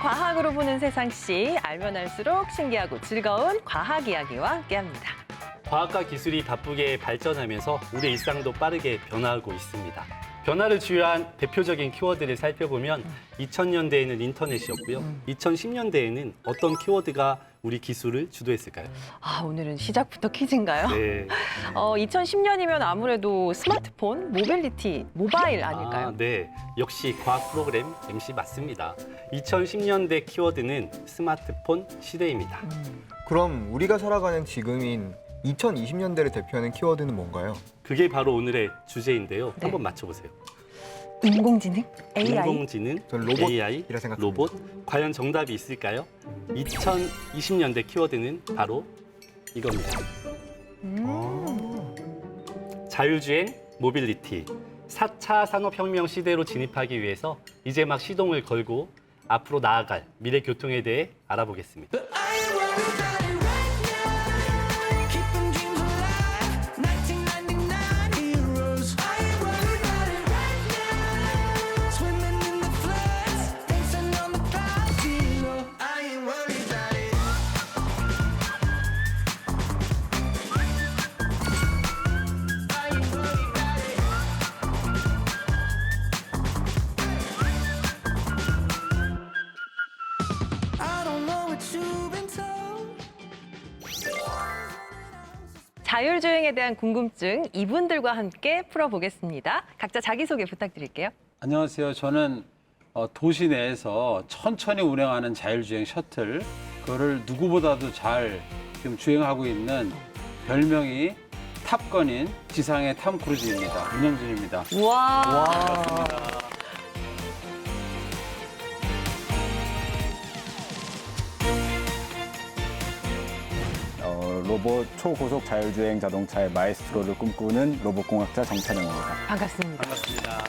과학으로 보는 세상씨, 알면 알수록 신기하고 즐거운 과학 이야기와 함께합니다. 과학과 기술이 바쁘게 발전하면서 우리 일상도 빠르게 변화하고 있습니다. 변화를 주요한 대표적인 키워드를 살펴보면 2000년대에는 인터넷이었고요. 2010년대에는 어떤 키워드가 우리 기술을 주도했을까요? 오늘은 시작부터 퀴즈인가요? 네. 2010년이면 아무래도 스마트폰, 모빌리티, 모바일 아닐까요? 네. 역시 과학 프로그램 MC 맞습니다. 2010년대 키워드는 스마트폰 시대입니다. 그럼 우리가 살아가는 지금인 2020년대를 대표하는 키워드는 뭔가요? 그게 바로 오늘의 주제인데요. 네. 한번 맞춰보세요. 인공지능? AI? 인공지능, 저는 로봇이라 AI, 생각합니다. 로봇. 과연 정답이 있을까요? 2020년대 키워드는 바로 이겁니다. 자율주행, 모빌리티. 4차 산업혁명 시대로 진입하기 위해서 이제 막 시동을 걸고 앞으로 나아갈 미래 교통에 대해 알아보겠습니다. 자율주행에 대한 궁금증 이분들과 함께 풀어보겠습니다. 각자 자기소개 부탁드릴게요. 안녕하세요. 저는 도시 내에서 천천히 운행하는 자율주행 셔틀, 그거를 누구보다도 잘 지금 주행하고 있는 별명이 탑건인 지상의 탐 크루즈입니다. 문영준입니다. 우와. 로봇 초고속 자율주행 자동차의 마에스트로를 꿈꾸는 로봇공학자 정찬영입니다. 반갑습니다. 반갑습니다.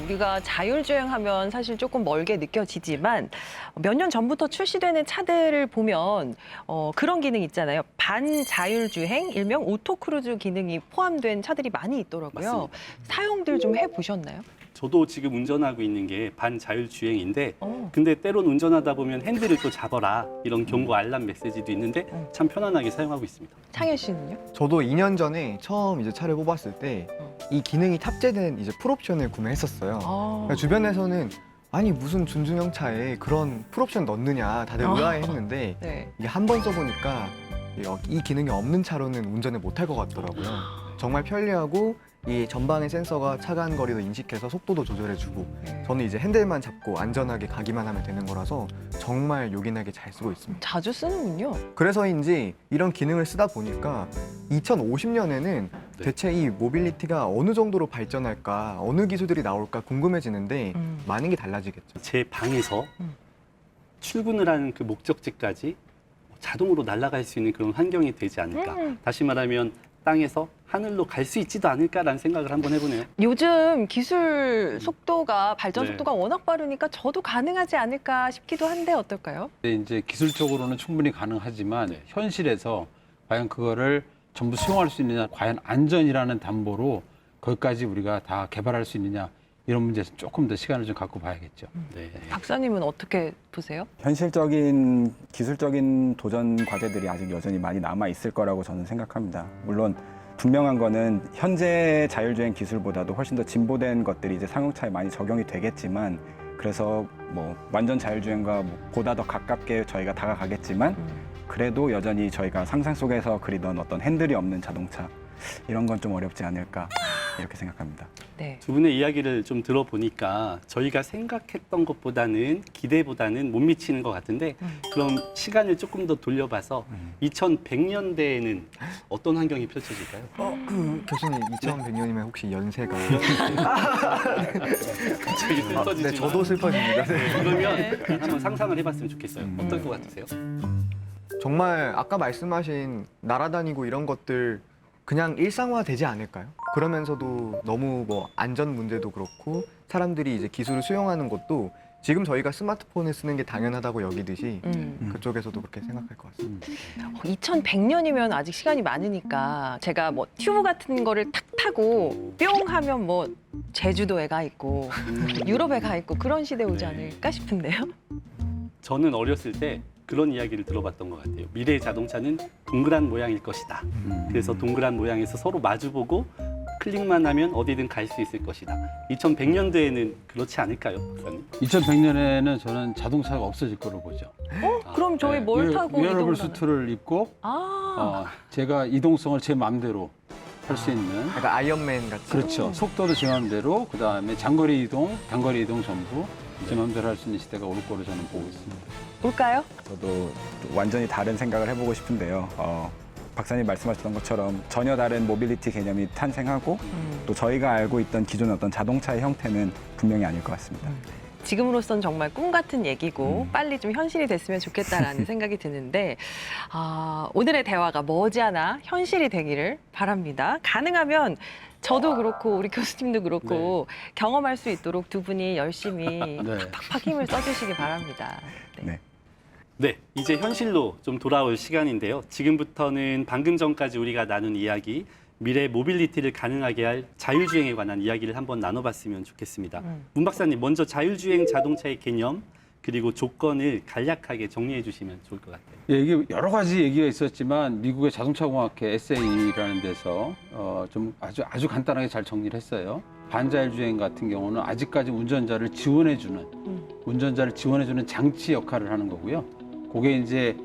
우리가 자율주행하면 사실 조금 멀게 느껴지지만 몇 년 전부터 출시되는 차들을 보면 그런 기능 있잖아요. 반자율주행, 일명 오토크루즈 기능이 포함된 차들이 많이 있더라고요. 맞습니다. 사용들 좀 해보셨나요? 저도 지금 운전하고 있는 게 반자율주행인데 어. 근데 때론 운전하다 보면 핸들을 또 잡아라 이런 경고 알람 메시지도 있는데 참 편안하게 사용하고 있습니다. 창현 씨는요? 저도 2년 전에 처음 이제 차를 뽑았을 때 이 기능이 탑재된 이제 풀옵션을 구매했었어요. 그러니까 주변에서는 아니 무슨 준중형 차에 그런 풀옵션 넣느냐 다들 의아해했는데 네. 이게 한 번 써보니까 이 기능이 없는 차로는 운전을 못할 것 같더라고요. 정말 편리하고 이 전방의 센서가 차간 거리도 인식해서 속도도 조절해주고 저는 이제 핸들만 잡고 안전하게 가기만 하면 되는 거라서 정말 요긴하게 잘 쓰고 있습니다. 자주 쓰는군요. 그래서인지 이런 기능을 쓰다 보니까 2050년에는 대체 이 모빌리티가 어느 정도로 발전할까, 어느 기술들이 나올까 궁금해지는데 많은 게 달라지겠죠. 제 방에서 출근을 하는 그 목적지까지 자동으로 날아갈 수 있는 그런 환경이 되지 않을까. 다시 말하면 땅에서 하늘로 갈 수 있지도 않을까라는 생각을 한번 해보네요. 요즘 기술 속도가 발전 네. 속도가 워낙 빠르니까 저도 가능하지 않을까 싶기도 한데 어떨까요? 근데 이제 기술적으로는 충분히 가능하지만 네. 현실에서 과연 그거를 전부 수용할 수 있느냐, 과연 안전이라는 담보로 거기까지 우리가 다 개발할 수 있느냐, 이런 문제에서 조금 더 시간을 좀 갖고 봐야겠죠. 네. 박사님은 어떻게 보세요? 현실적인 기술적인 도전 과제들이 아직 여전히 많이 남아 있을 거라고 저는 생각합니다. 물론 분명한 거는 현재 자율주행 기술보다도 훨씬 더 진보된 것들이 이제 상용차에 많이 적용이 되겠지만, 그래서 뭐 완전 자율주행과 보다 더 가깝게 저희가 다가가겠지만, 그래도 여전히 저희가 상상 속에서 그리던 어떤 핸들이 없는 자동차, 이런 건 좀 어렵지 않을까 이렇게 생각합니다. 네. 두 분의 이야기를 좀 들어보니까 저희가 생각했던 것보다는 기대보다는 못 미치는 것 같은데 그럼 시간을 조금 더 돌려봐서 2100년대에는 어떤 환경이 펼쳐질까요? 교수님 2100년이면 혹시 연세가 갑자기 슬퍼지지만 네, 저도 슬퍼집니다. 네. 그러면 한번 상상을 해봤으면 좋겠어요. 어떨 것 같으세요? 정말 아까 말씀하신 날아다니고 이런 것들 그냥 일상화되지 않을까요? 그러면서도 너무 뭐 안전 문제도 그렇고 사람들이 이제 기술을 수용하는 것도 지금 저희가 스마트폰을 쓰는 게 당연하다고 여기듯이 음. 그쪽에서도 그렇게 생각할 것 같습니다. 2100년이면 아직 시간이 많으니까 제가 뭐 튜브 같은 거를 탁 타고 뿅 하면 뭐 제주도에 가 있고 유럽에 가 있고 그런 시대 오지 네. 않을까 싶은데요. 저는 어렸을 때 그런 이야기를 들어봤던 것 같아요. 미래의 자동차는 동그란 모양일 것이다. 그래서 동그란 모양에서 서로 마주보고 클릭만 하면 어디든 갈 수 있을 것이다. 2100년대에는 그렇지 않을까요, 박사님? 2100년에는 저는 자동차가 없어질 거로 보죠. 그럼 저희 뭘 타고 웨어러블 이동을 수트를 입고 아, 제가 이동성을 제 마음대로 할 수 있는 약간 아이언맨 같이. 그렇죠. 속도도 제 마음대로 그다음에 장거리 이동, 단거리 이동 전부 제 마음대로 할 수 있는 시대가 올 거로 저는 보고 있습니다. 볼까요? 저도 완전히 다른 생각을 해보고 싶은데요. 박사님 말씀하셨던 것처럼 전혀 다른 모빌리티 개념이 탄생하고 또 저희가 알고 있던 기존 어떤 자동차의 형태는 분명히 아닐 것 같습니다. 지금으로선 정말 꿈 같은 얘기고 빨리 좀 현실이 됐으면 좋겠다라는 생각이 드는데 오늘의 대화가 머지않아 현실이 되기를 바랍니다. 가능하면 저도 그렇고 우리 교수님도 그렇고 경험할 수 있도록 두 분이 열심히 네. 팍팍 힘을 써주시기 바랍니다. 네. 네, 이제 현실로 좀 돌아올 시간인데요. 지금부터는 방금 전까지 우리가 나눈 이야기, 미래 모빌리티를 가능하게 할 자율주행에 관한 이야기를 한번 나눠봤으면 좋겠습니다. 문 박사님, 먼저 자율주행 자동차의 개념 그리고 조건을 간략하게 정리해 주시면 좋을 것 같아요. 예, 이게 여러 가지 얘기가 있었지만 미국의 자동차공학회 SAE라는 데서 좀 아주 간단하게 잘 정리를 했어요. 반자율주행 같은 경우는 아직까지 운전자를 지원해주는 장치 역할을 하는 거고요. 그게 이제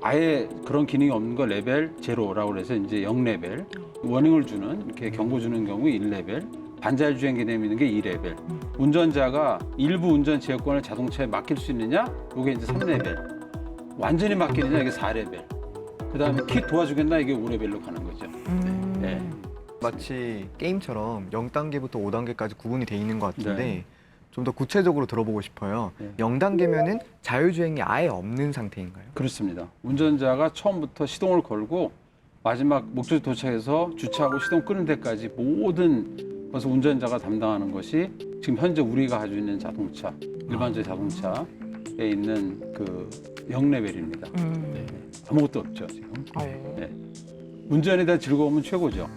아예 그런 기능이 없는 거 레벨 제로라고 해서 이제 0레벨, 워닝을 주는 이렇게 경고 주는 경우 1레벨, 반자율주행 개념이 있는 게 2레벨. 운전자가 일부 운전 지역권을 자동차에 맡길 수 있느냐? 이게 이제 3레벨. 완전히 맡기느냐? 이게 4레벨. 그다음에 킷 도와주겠나? 이게 5레벨로 가는 거죠. 네. 마치 게임처럼 0단계부터 5단계까지 구분이 돼 있는 것 같은데 네. 좀 더 구체적으로 들어보고 싶어요. 네. 0단계면은 자율주행이 아예 없는 상태인가요? 그렇습니다. 운전자가 처음부터 시동을 걸고 마지막 목적지 도착해서 주차하고 시동 끄는 데까지 모든 것을 운전자가 담당하는 것이 지금 현재 우리가 가지고 있는 자동차, 일반적인 자동차에 있는 그 0레벨입니다. 네. 아무것도 없죠, 지금. 네. 운전에 대한 즐거움은 최고죠.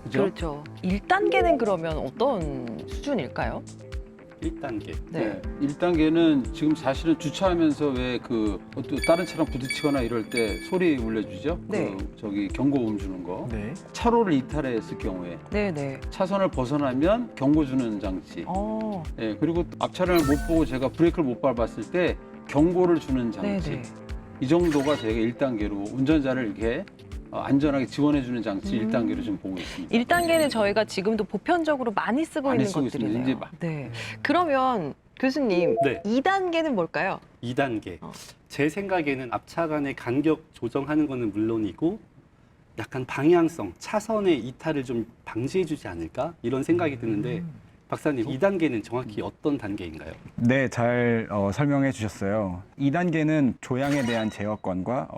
그죠? 그렇죠. 1단계는 그러면 어떤 수준일까요? 1단계. 네. 1단계는 지금 사실은 주차하면서 왜 그 다른 차랑 부딪히거나 이럴 때 소리 울려주죠? 네. 그 저기 경고음 주는 거. 네. 차로를 이탈했을 경우에 네네. 차선을 벗어나면 경고 주는 장치. 예, 그리고 앞 차량을 못 보고 제가 브레이크를 못 밟았을 때 경고를 주는 장치. 네네. 이 정도가 저희가 1단계로 운전자를 이렇게 안전하게 지원해주는 장치 1단계로 지금 보고 있습니다. 1단계는 저희가 지금도 보편적으로 많이 쓰고 많이 있는 쓰고 있습니다. 것들이네요. 이제 네. 그러면 교수님, 네. 2단계는 뭘까요? 2단계. 제 생각에는 앞차 간의 간격 조정하는 거는 물론이고 약간 방향성, 차선의 이탈을 좀 방지해 주지 않을까? 이런 생각이 드는데 박사님, 2단계는 정확히 어떤 단계인가요? 네, 잘 설명해 주셨어요. 2단계는 조향에 대한 제어권과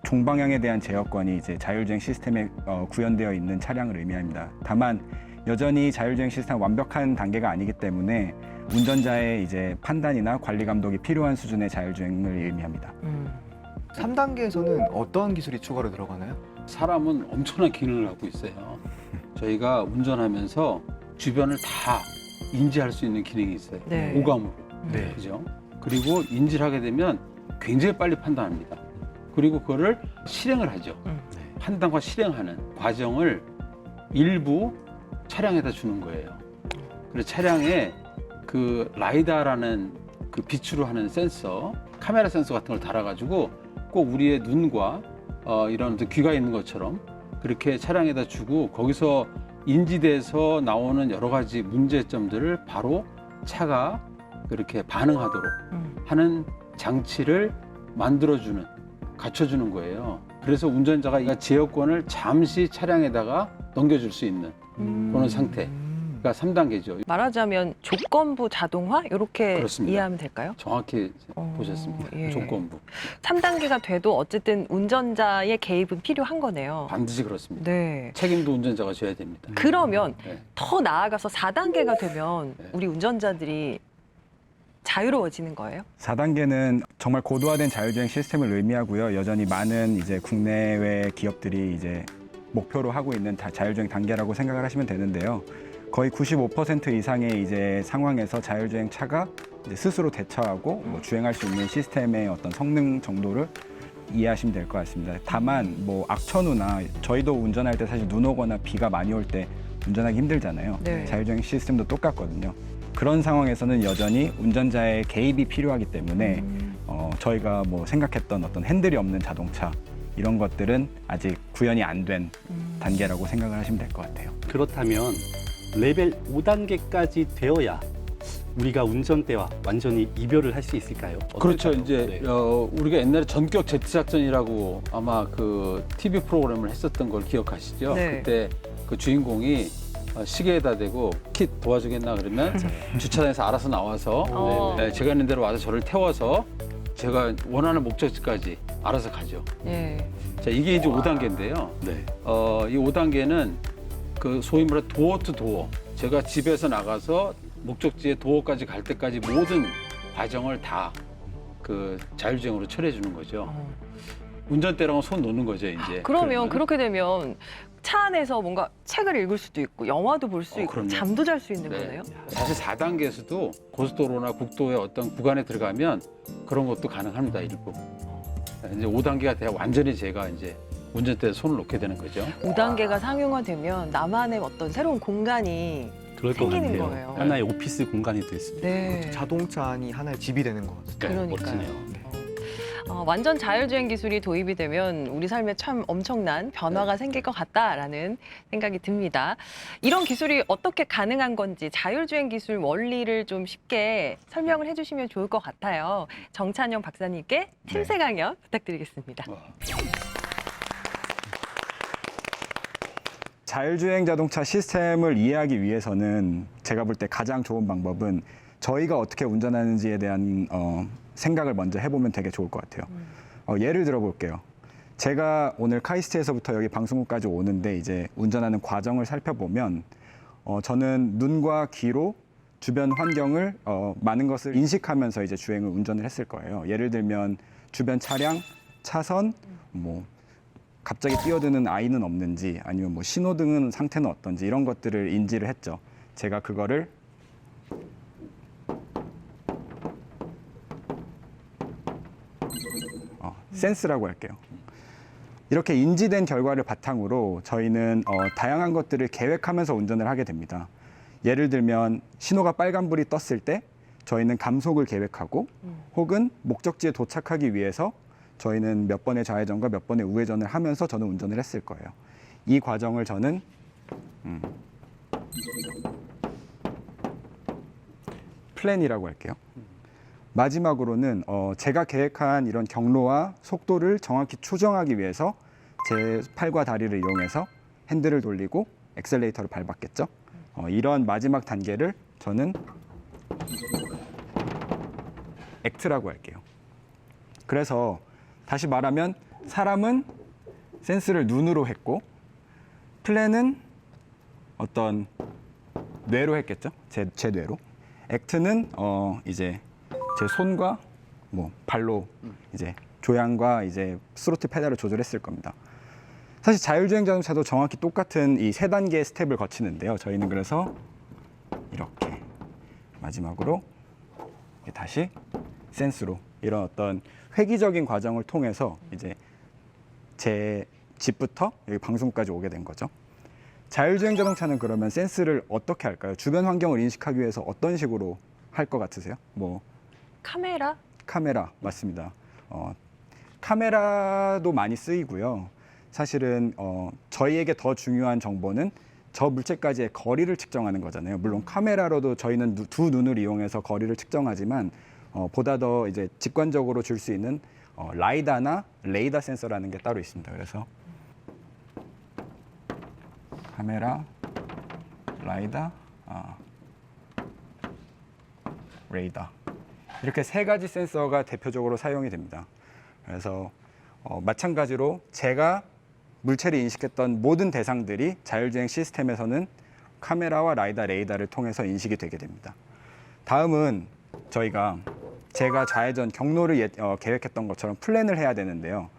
종방향에 대한 제어권이 이제 자율주행 시스템에 구현되어 있는 차량을 의미합니다. 다만 여전히 자율주행 시스템 완벽한 단계가 아니기 때문에 운전자의 이제 판단이나 관리 감독이 필요한 수준의 자율주행을 의미합니다. 3단계에서는 어떠한 기술이 추가로 들어가나요? 사람은 엄청난 기능을 갖고 있어요. 저희가 운전하면서 주변을 다 인지할 수 있는 기능이 있어요. 네. 오감으로. 네. 그죠? 그리고 인지를 하게 되면 굉장히 빨리 판단합니다. 그리고 그거를 실행을 하죠. 판단과 실행하는 과정을 일부 차량에다 주는 거예요. 그래서 차량에 그 라이다라는 그 빛으로 하는 센서, 카메라 센서 같은 걸 달아가지고 꼭 우리의 눈과 이런 귀가 있는 것처럼 그렇게 차량에다 주고 거기서 인지돼서 나오는 여러 가지 문제점들을 바로 차가 그렇게 반응하도록 하는 장치를 만들어주는, 갖춰주는 거예요. 그래서 운전자가 이 제어권을 잠시 차량에다가 넘겨줄 수 있는 그런 상태. 그러니까 3단계죠. 말하자면 조건부 자동화 이렇게 그렇습니다. 이해하면 될까요? 정확히 보셨습니다. 예. 조건부. 3단계가 돼도 어쨌든 운전자의 개입은 필요한 거네요. 반드시 그렇습니다. 네. 책임도 운전자가 져야 됩니다. 그러면 네. 더 나아가서 4단계가 되면 네. 우리 운전자들이 자유로워지는 거예요? 4단계는 정말 고도화된 자율주행 시스템을 의미하고요. 여전히 많은 이제 국내외 기업들이 이제 목표로 하고 있는 자율주행 단계라고 생각을 하시면 되는데요. 거의 95% 이상의 이제 상황에서 자율주행 차가 이제 스스로 대처하고 뭐 주행할 수 있는 시스템의 어떤 성능 정도를 이해하시면 될 것 같습니다. 다만 뭐 악천후나 저희도 운전할 때 사실 눈 오거나 비가 많이 올 때 운전하기 힘들잖아요. 네. 자율주행 시스템도 똑같거든요. 그런 상황에서는 여전히 운전자의 개입이 필요하기 때문에 저희가 뭐 생각했던 어떤 핸들이 없는 자동차 이런 것들은 아직 구현이 안 된 단계라고 생각을 하시면 될 것 같아요. 그렇다면 레벨 5단계까지 되어야 우리가 운전대와 완전히 이별을 할 수 있을까요? 그렇죠. 어떨까요? 이제 네. 우리가 옛날에 전격 제트 작전이라고 아마 그 TV 프로그램을 했었던 걸 기억하시죠? 네. 그때 그 주인공이 시계에다 대고 킷 도와주겠나 그러면 주차장에서 알아서 나와서 어. 네, 제가 있는 대로 와서 저를 태워서 제가 원하는 목적지까지 알아서 가죠. 예. 자, 이게 이제 5단계인데요. 네. 이 5단계는 그 소위 말해 도어 투 도어. 제가 집에서 나가서 목적지에 도어까지 갈 때까지 모든 과정을 다 그 자율주행으로 처리해 주는 거죠. 운전대랑은 손 놓는 거죠, 이제. 그러면 그러면. 그렇게 되면 차 안에서 뭔가 책을 읽을 수도 있고 영화도 볼 수 있고 그럼요. 잠도 잘 수 있는 네. 거네요? 사실 4단계에서도 고속도로나 국도의 어떤 구간에 들어가면 그런 것도 가능합니다, 일부. 이제 5단계가 돼야 완전히 제가 이제 운전대에 손을 놓게 되는 거죠. 5단계가 상용화되면 나만의 어떤 새로운 공간이 그럴 것 생기는 같아요. 거예요. 하나의 오피스 공간이 됐습니다. 네. 자동차 안이 하나의 집이 되는 것 같아요. 그러니까요. 멋지네요. 완전 자율주행 기술이 도입이 되면 우리 삶에 참 엄청난 변화가 생길 것 같다라는 생각이 듭니다. 이런 기술이 어떻게 가능한 건지 자율주행 기술 원리를 좀 쉽게 설명을 해주시면 좋을 것 같아요. 정찬영 박사님께 침세 강연 부탁드리겠습니다. 자율주행 자동차 시스템을 이해하기 위해서는 제가 볼 때 가장 좋은 방법은 저희가 어떻게 운전하는지에 대한 생각을 먼저 해보면 되게 좋을 것 같아요. 예를 들어 볼게요. 제가 오늘 카이스트에서부터 여기 방송국까지 오는데 이제 운전하는 과정을 살펴보면 저는 눈과 귀로 주변 환경을 많은 것을 인식하면서 이제 주행을 운전을 했을 거예요. 예를 들면 주변 차량, 차선, 뭐 갑자기 뛰어드는 아이는 없는지 아니면 뭐 신호등은 상태는 어떤지 이런 것들을 인지를 했죠. 제가 그거를 센스라고 할게요. 이렇게 인지된 결과를 바탕으로 저희는 다양한 것들을 계획하면서 운전을 하게 됩니다. 예를 들면 신호가 빨간불이 떴을 때 저희는 감속을 계획하고 혹은 목적지에 도착하기 위해서 저희는 몇 번의 좌회전과 몇 번의 우회전을 하면서 저는 운전을 했을 거예요. 이 과정을 저는 플랜이라고 할게요. 마지막으로는 제가 계획한 이런 경로와 속도를 정확히 조정하기 위해서 제 팔과 다리를 이용해서 핸들을 돌리고 엑셀레이터를 밟았겠죠. 이런 마지막 단계를 저는 액트라고 할게요. 그래서 다시 말하면 사람은 센스를 눈으로 했고 플랜은 어떤 뇌로 했겠죠. 제 뇌로. 액트는 이제 제 손과 뭐 발로 이제 조향과 이제 스로틀 페달을 조절했을 겁니다. 사실 자율주행 자동차도 정확히 똑같은 이 3단계의 스텝을 거치는데요. 저희는 그래서 이렇게 마지막으로 다시 센스로 이런 어떤 획기적인 과정을 통해서 이제 제 집부터 여기 방송까지 오게 된 거죠. 자율주행 자동차는 그러면 센스를 어떻게 할까요? 주변 환경을 인식하기 위해서 어떤 식으로 할 것 같으세요? 뭐 카메라? 카메라 맞습니다. 카메라도 많이 쓰이고요. 사실은 저희에게 더 중요한 정보는 저 물체까지의 거리를 측정하는 거잖아요. 물론 카메라로도 저희는 두 눈을 이용해서 거리를 측정하지만 보다 더 이제 직관적으로 줄 수 있는 라이다나 레이더 센서라는 게 따로 있습니다. 그래서 카메라, 라이다, 레이더 이렇게 3가지 센서가 대표적으로 사용이 됩니다. 그래서 마찬가지로 제가 물체를 인식했던 모든 대상들이 자율주행 시스템에서는 카메라와 라이다, 레이더를 통해서 인식이 되게 됩니다. 다음은 저희가 제가 좌회전 경로를 계획했던 것처럼 플랜을 해야 되는데요.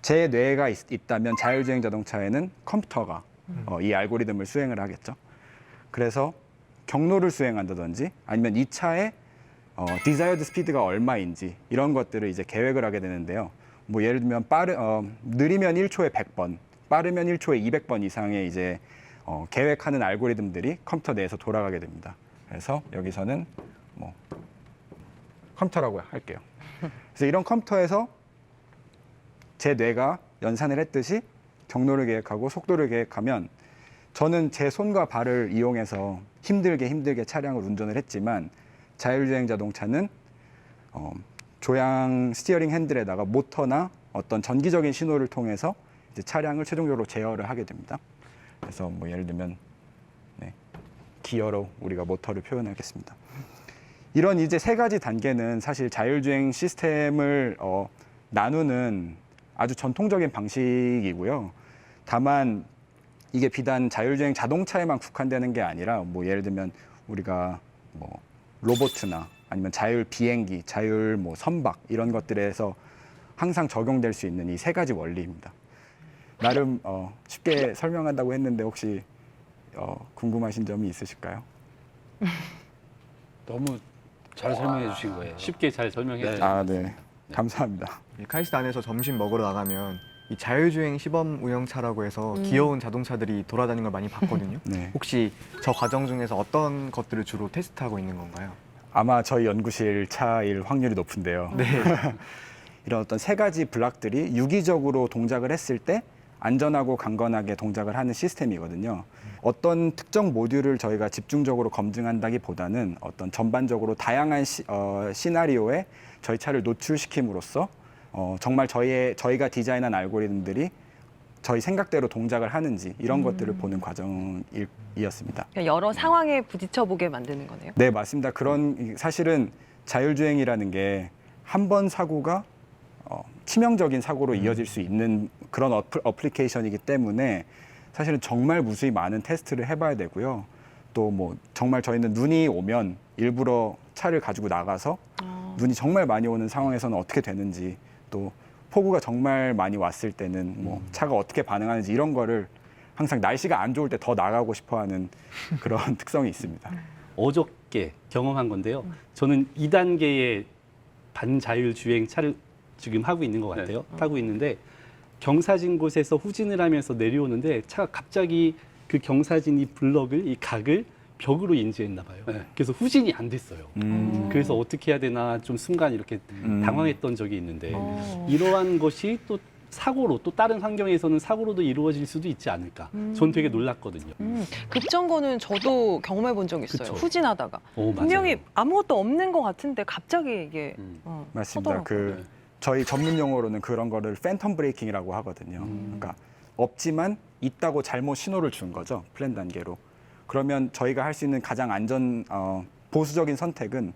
제 뇌가 있다면 자율주행 자동차에는 컴퓨터가 이 알고리즘을 수행을 하겠죠. 그래서 경로를 수행한다든지 아니면 이 차의 desired 스피드가 얼마인지 이런 것들을 이제 계획을 하게 되는데요. 뭐 예를 들면 느리면 1초에 100번, 빠르면 1초에 200번 이상의 이제 계획하는 알고리즘들이 컴퓨터 내에서 돌아가게 됩니다. 그래서 여기서는 뭐 컴퓨터라고 할게요. 그래서 이런 컴퓨터에서 제 뇌가 연산을 했듯이 경로를 계획하고 속도를 계획하면 저는 제 손과 발을 이용해서 힘들게 차량을 운전을 했지만 자율주행 자동차는 조향 스티어링 핸들에다가 모터나 어떤 전기적인 신호를 통해서 이제 차량을 최종적으로 제어를 하게 됩니다. 그래서 뭐 예를 들면 기어로 우리가 모터를 표현하겠습니다. 이런 이제 세 가지 단계는 사실 자율주행 시스템을 나누는 아주 전통적인 방식이고요. 다만 이게 비단 자율주행 자동차에만 국한되는 게 아니라 뭐 예를 들면 우리가 뭐 로봇이나 아니면 자율 비행기, 자율 뭐 선박 이런 것들에서 항상 적용될 수 있는 이 세 가지 원리입니다. 나름 쉽게 설명한다고 했는데 혹시 궁금하신 점이 있으실까요? 너무 잘 설명해 주신 거예요. 쉽게 잘 설명했죠. 아, 네. 감사합니다. 카이스트 안에서 점심 먹으러 나가면 이 자율주행 시범 운영차라고 해서 귀여운 자동차들이 돌아다니는 걸 많이 봤거든요. 네. 혹시 저 과정 중에서 어떤 것들을 주로 테스트하고 있는 건가요? 아마 저희 연구실 차일 확률이 높은데요. 네. 이런 어떤 세 가지 블락들이 유기적으로 동작을 했을 때 안전하고 강건하게 동작을 하는 시스템이거든요. 어떤 특정 모듈을 저희가 집중적으로 검증한다기보다는 어떤 전반적으로 다양한 시나리오에 저희 차를 노출시킴으로써 정말 저희가 디자인한 알고리즘들이 저희 생각대로 동작을 하는지 이런 것들을 보는 과정이었습니다. 그냥 여러 상황에 부딪혀 보게 만드는 거네요. 네, 맞습니다. 사실은 자율주행이라는 게 한 번 사고가 치명적인 사고로 이어질 수 있는 그런 어플리케이션이기 때문에 사실은 정말 무수히 많은 테스트를 해봐야 되고요. 또 뭐 정말 저희는 눈이 오면 일부러 차를 가지고 나가서 눈이 정말 많이 오는 상황에서는 어떻게 되는지, 또 폭우가 정말 많이 왔을 때는 뭐 차가 어떻게 반응하는지 이런 거를 항상 날씨가 안 좋을 때 더 나가고 싶어하는 그런 특성이 있습니다. 어저께 경험한 건데요. 저는 2단계의 반자율주행 차를 지금 하고 있는 것 같아요. 타고 있는데 경사진 곳에서 후진을 하면서 내려오는데 차가 갑자기 그 경사진 이 블럭을, 이 각을 벽으로 인지했나 봐요. 네. 그래서 후진이 안 됐어요. 그래서 어떻게 해야 되나 좀 순간 이렇게 당황했던 적이 있는데 이러한 것이 또 사고로, 또 다른 환경에서는 사고로도 이루어질 수도 있지 않을까. 전 되게 놀랐거든요. 급정거는 저도 경험해 본 적 있어요. 그쵸. 후진하다가. 맞아요. 분명히 아무것도 없는 것 같은데 갑자기 이게 맞습니다. 서더라고요. 저희 전문 용어로는 그런 거를 팬텀 브레이킹이라고 하거든요. 그러니까 없지만 있다고 잘못 신호를 준 거죠. 플랜 단계로. 그러면 저희가 할 수 있는 가장 보수적인 선택은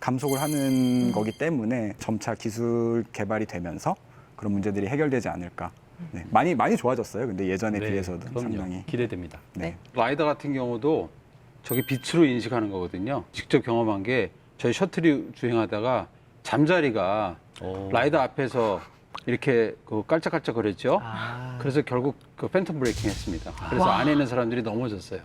감속을 하는 거기 때문에 점차 기술 개발이 되면서 그런 문제들이 해결되지 않을까. 네, 많이 좋아졌어요. 근데 예전에 비해서도 그럼요. 상당히. 기대됩니다. 네. 라이더 같은 경우도 저게 빛으로 인식하는 거거든요. 직접 경험한 게 저희 셔틀이 주행하다가 잠자리가 라이더 앞에서 이렇게 깔짝깔짝 거렸죠. 그래서 결국 팬텀 브레이킹 했습니다. 그래서 와. 안에 있는 사람들이 넘어졌어요.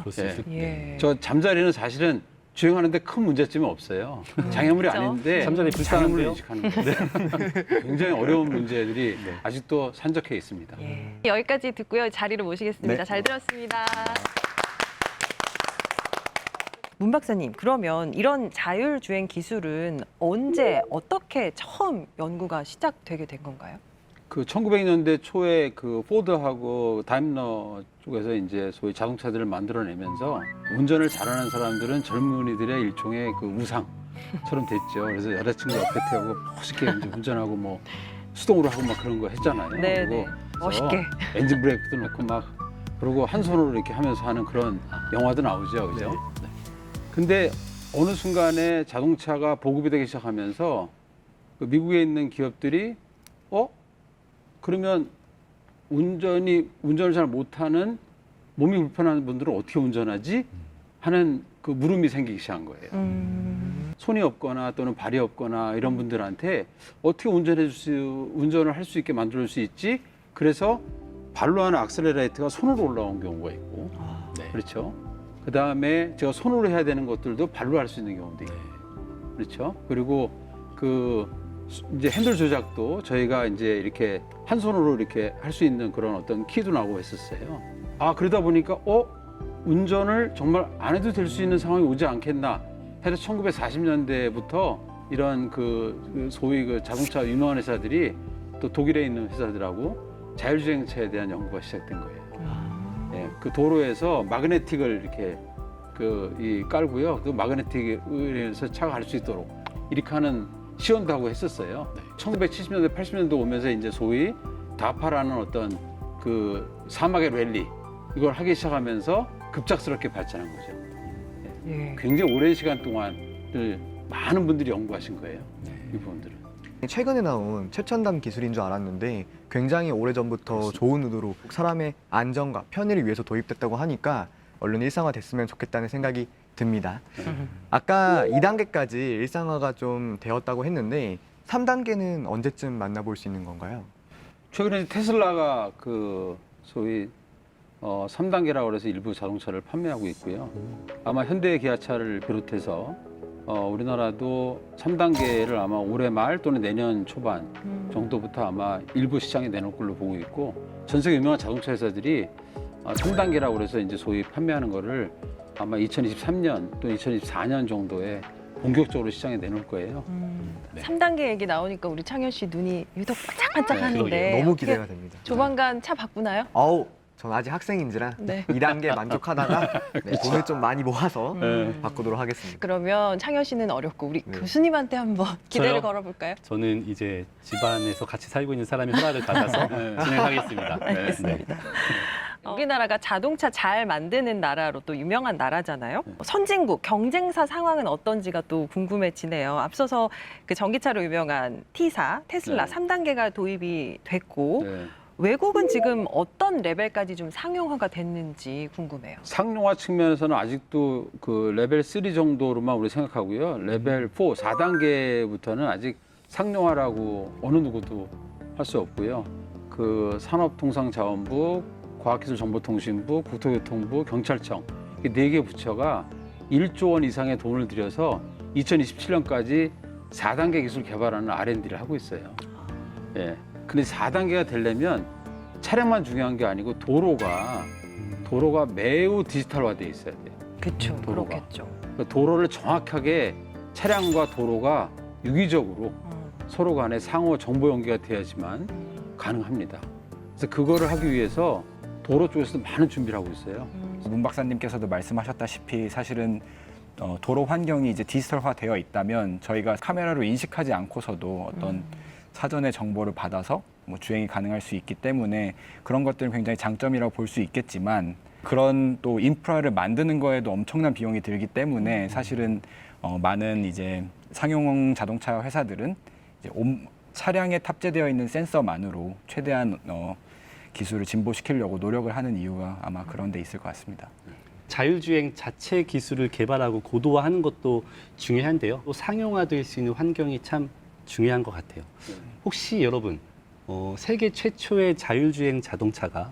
그럴 수 예. 있겠네요. 예. 저 잠자리는 사실은 주행하는데 큰 문제점이 없어요. 장애물이 그렇죠? 아닌데 잠자리 장애물을 불쌍한데요? 인식하는 거예요. 굉장히 어려운 문제들이 아직도 산적해 있습니다. 예. 여기까지 듣고요. 자리로 모시겠습니다. 네. 잘 들었습니다. 문 박사님, 그러면 이런 자율주행 기술은 언제 어떻게 처음 연구가 시작되게 된 건가요? 그 1900년대 초에 그 포드하고 다임러 쪽에서 이제 소위 자동차들을 만들어내면서 운전을 잘하는 사람들은 젊은이들의 일종의 그 우상처럼 됐죠. 그래서 여자친구 옆에 태우고 멋있게 이제 운전하고 뭐 수동으로 하고 막 그런 거 했잖아요. 네, 그리고 네. 멋있게. 엔진 브레이크도 넣고 막 그러고 한 손으로 이렇게 하면서 하는 그런 영화도 나오죠, 그죠? 네. 근데 어느 순간에 자동차가 보급이 되기 시작하면서 그 미국에 있는 기업들이 그러면 운전을 잘 못하는 몸이 불편한 분들은 어떻게 운전하지? 하는 그 물음이 생기기 시작한 거예요. 손이 없거나 또는 발이 없거나 이런 분들한테 어떻게 운전을 할 수 있게 만들 수 있지? 그래서 발로 하는 악셀레레이터가 손으로 올라온 경우가 있고, 네. 그렇죠. 그 다음에 제가 손으로 해야 되는 것들도 발로 할 수 있는 경우도 있고, 그렇죠. 그리고 이제 핸들 조작도 저희가 이제 이렇게 한 손으로 이렇게 할 수 있는 그런 어떤 키도 나오고 했었어요. 그러다 보니까 운전을 정말 안 해도 될 수 있는 상황이 오지 않겠나 해서 1940년대부터 이런 그 소위 그 자동차 유명한 회사들이 또 독일에 있는 회사들하고 자율주행차에 대한 연구가 시작된 거예요. 예, 그 도로에서 마그네틱을 이렇게 깔고요. 그 마그네틱에 의해서 차가 갈 수 있도록 이렇게 하는 시연도 하고 했었어요. 1970년대, 80년대 오면서 이제 소위 다파라는 어떤 그 사막의 랠리 이걸 하기 시작하면서 급작스럽게 발전한 거죠. 예. 굉장히 오랜 시간 동안 많은 분들이 연구하신 거예요. 이 부분들은. 최근에 나온 최첨단 기술인 줄 알았는데 굉장히 오래전부터 좋은 의도로 사람의 안전과 편의를 위해서 도입됐다고 하니까 얼른 일상화됐으면 좋겠다는 생각이 듭니다. 아까 2단계까지 일상화가 좀 되었다고 했는데 3단계는 언제쯤 만나볼 수 있는 건가요? 최근에 테슬라가 그 소위 3단계라고 해서 일부 자동차를 판매하고 있고요. 아마 현대 기아차를 비롯해서 우리나라도 3단계를 아마 올해 말 또는 내년 초반 정도부터 아마 일부 시장에 내놓을 걸로 보고 있고, 전 세계 유명한 자동차 회사들이 3단계라고 해서 이제 소위 판매하는 거를 아마 2023년 또 2024년 정도에 본격적으로 시장에 내놓을 거예요. 네. 3단계 얘기 나오니까 우리 창현 씨 눈이 유독 반짝반짝하는데 그러게요. 너무 어떻게 기대가 됩니다. 조만간 차 바꾸나요? 전 아직 학생인지라 네. 2단계 만족하다가 돈을 좀 많이 모아서 네. 바꾸도록 하겠습니다. 그러면 창현 씨는 어렵고 우리 네. 교수님한테 한번 기대를 저요? 걸어볼까요? 저는 이제 집안에서 같이 살고 있는 사람의 허락을 받아서 진행하겠습니다. 알겠습니다. 우리나라가 자동차 잘 만드는 나라로 또 유명한 나라잖아요. 선진국 경쟁사 상황은 어떤지가 또 궁금해지네요. 앞서서 그 전기차로 유명한 T사, 테슬라 네. 3단계가 도입이 됐고 네. 외국은 지금 어떤 레벨까지 좀 상용화가 됐는지 궁금해요. 상용화 측면에서는 아직도 그 레벨 3 정도로만 우리 생각하고요. 레벨 4, 4단계부터는 아직 상용화라고 어느 누구도 할 수 없고요. 그 산업통상자원부, 과학기술정보통신부, 국토교통부, 경찰청 이 4개 부처가 1조 원 이상의 돈을 들여서 2027년까지 4단계 기술 개발하는 R&D를 하고 있어요. 예. 근데 4단계가 되려면 차량만 중요한 게 아니고 도로가 매우 디지털화돼 있어야 돼요. 그렇죠. 도로가. 그렇겠죠. 그러니까 도로를 정확하게 차량과 도로가 유기적으로 서로 간에 상호 정보 연계가 돼야지만 가능합니다. 그래서 그거를 하기 위해서 도로 쪽에서도 많은 준비를 하고 있어요. 문 박사님께서도 말씀하셨다시피 사실은 도로 환경이 이제 디지털화 되어 있다면 저희가 카메라로 인식하지 않고서도 어떤 사전에 정보를 받아서 뭐 주행이 가능할 수 있기 때문에 그런 것들은 굉장히 장점이라고 볼 수 있겠지만, 그런 또 인프라를 만드는 거에도 엄청난 비용이 들기 때문에 사실은 많은 이제 상용 자동차 회사들은 이제 차량에 탑재되어 있는 센서만으로 최대한 기술을 진보시키려고 노력을 하는 이유가 아마 그런 데 있을 것 같습니다. 자율주행 자체 기술을 개발하고 고도화하는 것도 중요한데요. 또 상용화될 수 있는 환경이 참 중요한 것 같아요. 혹시 여러분 세계 최초의 자율주행 자동차가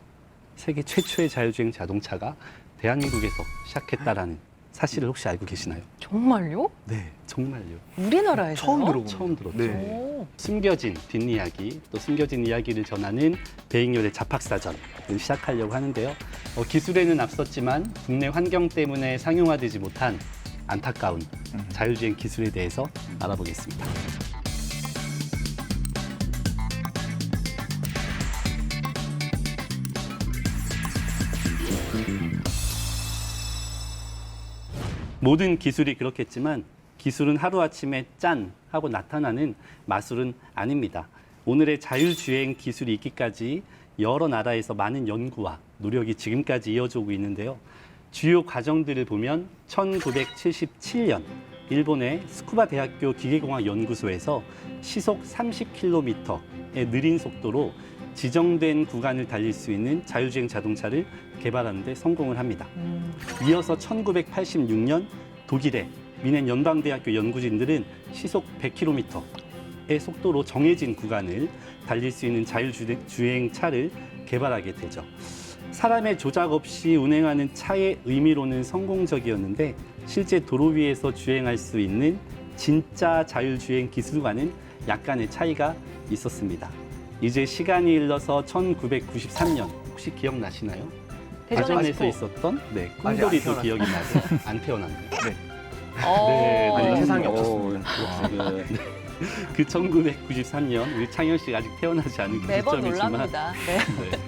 대한민국에서 시작했다라는 사실을 혹시 알고 계시나요? 정말요? 네, 정말요. 우리나라에서요? 처음 들어봅니다. 처음 들었죠. 네. 오. 숨겨진 뒷이야기, 또 숨겨진 이야기를 전하는 배익열의 잡학사전을 시작하려고 하는데요. 기술에는 앞섰지만 국내 환경 때문에 상용화되지 못한 안타까운 자율주행 기술에 대해서 알아보겠습니다. 모든 기술이 그렇겠지만 기술은 하루아침에 짠 하고 나타나는 마술은 아닙니다. 오늘의 자율주행 기술이 있기까지 여러 나라에서 많은 연구와 노력이 지금까지 이어져 오고 있는데요. 주요 과정들을 보면 1977년 일본의 스쿠바 대학교 기계공학 연구소에서 시속 30km의 느린 속도로 지정된 구간을 달릴 수 있는 자율주행 자동차를 개발하는 데 성공을 합니다. 이어서 1986년 독일의 미넨 연방대학교 연구진들은 시속 100km의 속도로 정해진 구간을 달릴 수 있는 자율주행차를 개발하게 되죠. 사람의 조작 없이 운행하는 차의 의미로는 성공적이었는데 실제 도로 위에서 주행할 수 있는 진짜 자율주행 기술과는 약간의 차이가 있었습니다. 이제 시간이 흘러서 1993년 혹시 기억나시나요? 대전에서 있었던 꿈돌이도 아직 안 기억이 나죠? 안 태어났나요? 네. 네, 아직 네. 세상에 오, 없었습니다. 네. 그 1993년 우리 창현 씨가 아직 태어나지 않은 그 매번 시점이지만 놀랍니다. 네. 네.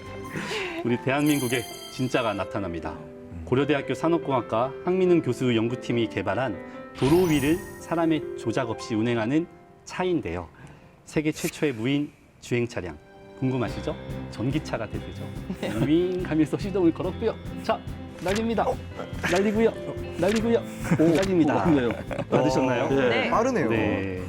우리 대한민국의 진짜가 나타납니다. 고려대학교 산업공학과 황민웅 교수 연구팀이 개발한 도로 위를 사람의 조작 없이 운행하는 차인데요. 세계 최초의 무인 주행 차량. 궁금하시죠? 전기차가 되죠. 윙 하면서 시동을 걸었고요. 자, 날립니다. 날리고요. 날리고요. 날립니다. 맞네요. 받으셨나요? 네. 빠르네요. 네.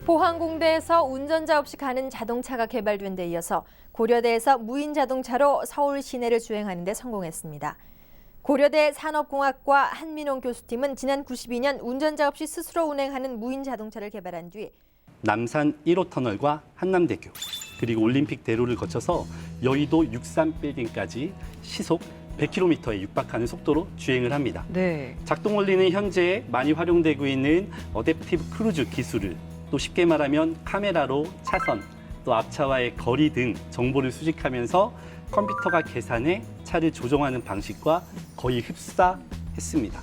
포항공대에서 운전자 없이 가는 자동차가 개발된 데 이어서 고려대에서 무인 자동차로 서울 시내를 주행하는 데 성공했습니다. 고려대 산업공학과 한민홍 교수팀은 지난 92년 운전자 없이 스스로 운행하는 무인 자동차를 개발한 뒤 남산 1호 터널과 한남대교 그리고 올림픽 대로를 거쳐서 여의도 63빌딩까지 시속 100km에 육박하는 속도로 주행을 합니다. 네. 작동 원리는 현재 많이 활용되고 있는 어댑티브 크루즈 기술을 또 쉽게 말하면 카메라로 차선, 또 앞차와의 거리 등 정보를 수집하면서 컴퓨터가 계산해 차를 조정하는 방식과 거의 흡사했습니다.